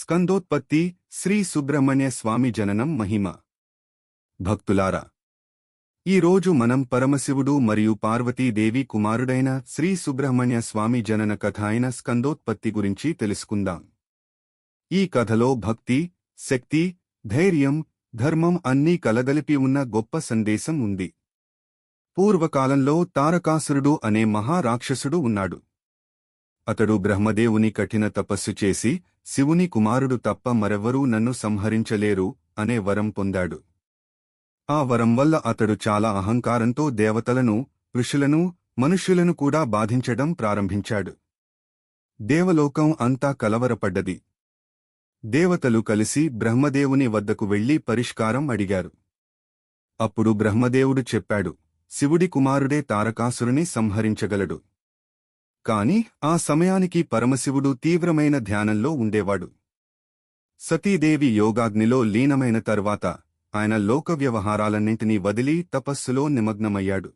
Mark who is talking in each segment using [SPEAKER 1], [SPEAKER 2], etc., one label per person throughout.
[SPEAKER 1] స్కందోత్పత్తి శ్రీ సుబ్రహ్మణ్య స్వామి జననం మహిమ. భక్తులారా, ఈరోజు మనం పరమశివుడు మరియు పార్వతీదేవి కుమారుడైన శ్రీ సుబ్రహ్మణ్య స్వామి జనన కథ అయిన స్కందోత్పత్తి గురించి తెలుసుకుందాం. ఈ కథలో భక్తి, శక్తి, ధైర్యం, ధర్మం అన్నీ కలగలిపి ఉన్న గొప్ప సందేశం ఉంది. పూర్వకాలంలో తారకాసురుడు అనే మహారాక్షసుడు ఉన్నాడు. అతడు బ్రహ్మదేవుని కఠిన తపస్సు చేసి శివుని కుమారుడు తప్ప మరెవ్వరూ నన్ను సంహరించలేరు అనే వరం పొందాడు. ఆ వరం వల్ల అతడు చాలా అహంకారంతో దేవతలను, ఋషులను, మనుష్యులను కూడా బాధించడం ప్రారంభించాడు. దేవలోకం అంతా కలవరపడ్డది. దేవతలు కలిసి బ్రహ్మదేవుని వద్దకు వెళ్లి పరిష్కారం అడిగారు. అప్పుడు బ్రహ్మదేవుడు చెప్పాడు, శివుడి కుమారుడే తారకాసురుని సంహరించగలడు. కాని ఆ సమయానికి పరమశివుడు తీవ్రమైన ధ్యానంలో ఉండేవాడు. సతీదేవి యోగాగ్నిలో లీనమైన తర్వాత ఆయన లోక వ్యవహారాలన్నింటినీ వదిలి తపస్సులో నిమగ్నమయ్యాడు.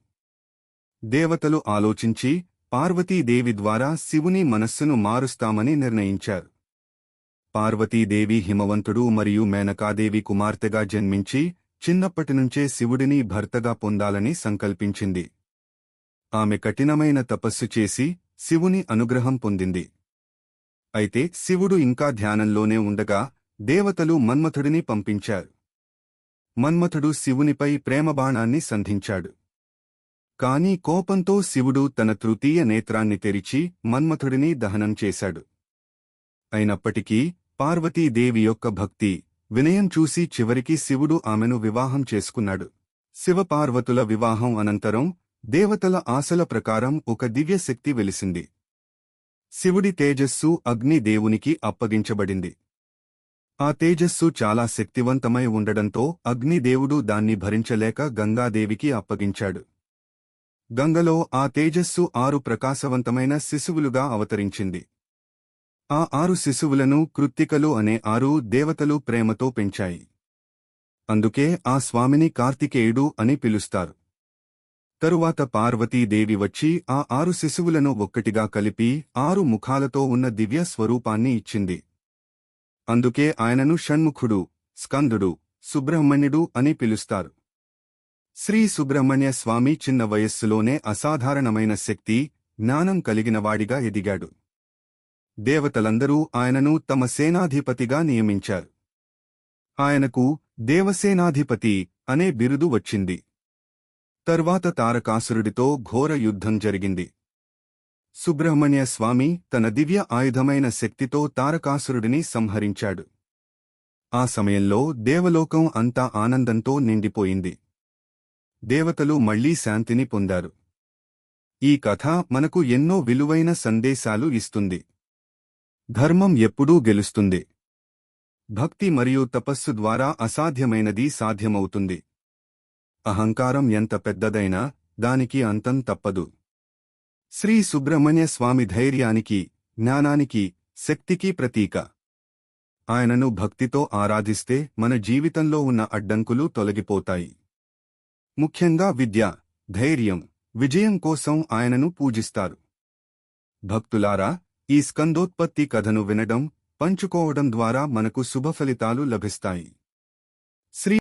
[SPEAKER 1] దేవతలు ఆలోచించి పార్వతీదేవి ద్వారా శివుని మనస్సును మారుస్తామని నిర్ణయించారు. పార్వతీదేవి హిమవంతుడు మరియు మేనకాదేవి కుమార్తెగా జన్మించి చిన్నప్పటినుంచే శివుడిని భర్తగా పొందాలని సంకల్పించింది. ఆమె కఠినమైన తపస్సు చేసి శివుని అనుగ్రహం పొందింది. అయితే శివుడు ఇంకా ధ్యానంలోనే ఉండగా దేవతలు మన్మథుడిని పంపించారు. మన్మథుడు శివునిపై ప్రేమబాణాన్ని సంధించాడు. కాని కోపంతో శివుడు తన తృతీయ నేత్రాన్ని తెరిచి మన్మథుడిని దహనం చేశాడు. అయినప్పటికీ పార్వతీదేవి యొక్క భక్తి, వినయం చూసి చివరికి శివుడు ఆమెను వివాహం చేసుకున్నాడు. శివపార్వతుల వివాహం అనంతరం దేవతల ఆశల ప్రకారం ఒక దివ్యశక్తి వెలిసింది. శివుడి తేజస్సు అగ్ని దేవునికి అప్పగించబడింది. ఆ తేజస్సు చాలా శక్తివంతమై ఉండడంతో అగ్నిదేవుడు దాన్ని భరించలేక గంగాదేవికి అప్పగించాడు. గంగలో ఆ తేజస్సు 6 ప్రకాశవంతమైన శిశువులుగా అవతరించింది. ఆ 6 శిశువులను కృత్తికలు అనే 6 దేవతలు ప్రేమతో పెంచాయి. అందుకే ఆ స్వామిని కార్తికేయుడు అని పిలుస్తారు. తరువాత పార్వతీదేవి వచ్చి ఆ 6 శిశువులను ఒక్కటిగా కలిపి 6 ముఖాలతో ఉన్న దివ్య స్వరూపాన్ని ఇచ్చింది. అందుకే ఆయనను షణ్ముఖుడు, స్కందుడు, సుబ్రహ్మణ్యుడు అని పిలుస్తారు. శ్రీ సుబ్రహ్మణ్య స్వామి చిన్న వయస్సులోనే అసాధారణమైన శక్తి, జ్ఞానం కలిగినవాడిగా ఎదిగాడు. దేవతలందరూ ఆయనను తమ సేనాధిపతిగా నియమించారు. ఆయనకు దేవసేనాధిపతి అనే బిరుదు వచ్చింది. తర్వాత తారకాసురుడితో ఘోర యుద్ధం జరిగింది. సుబ్రహ్మణ్య స్వామి తన దివ్య ఆయుధమైన శక్తితో తారకాసురుడిని సంహరించాడు. ఆ సమయంలో దేవలోకం అంతా ఆనందంతో నిండిపోయింది. దేవతలు మళ్లీ శాంతిని పొందారు. ఈ కథ మనకు ఎన్నో విలువైన సందేశాలు ఇస్తుంది. ధర్మం ఎప్పుడూ గెలుస్తుంది. భక్తి మరియు తపస్సు ద్వారా అసాధ్యమైనది సాధ్యమవుతుంది. అహంకారం ఎంత పెద్దదైనా దానికి అంతం తప్పదు. శ్రీ సుబ్రహ్మణ్య స్వామి ధైర్యానికి, జ్ఞానానికి, శక్తికి ప్రతీక. ఆయనను భక్తితో ఆరాధిస్తే మన జీవితంలో ఉన్న అడ్డంకులు తొలగిపోతాయి. ముఖ్యంగా విద్య, ధైర్యం, విజయం కోసం ఆయనను పూజిస్తారు. భక్తులారా, ఈ స్కందోత్పత్తి కథను వినడం, పంచుకోవడం ద్వారా మనకు శుభఫలితాలు లభిస్తాయి. శ్రీ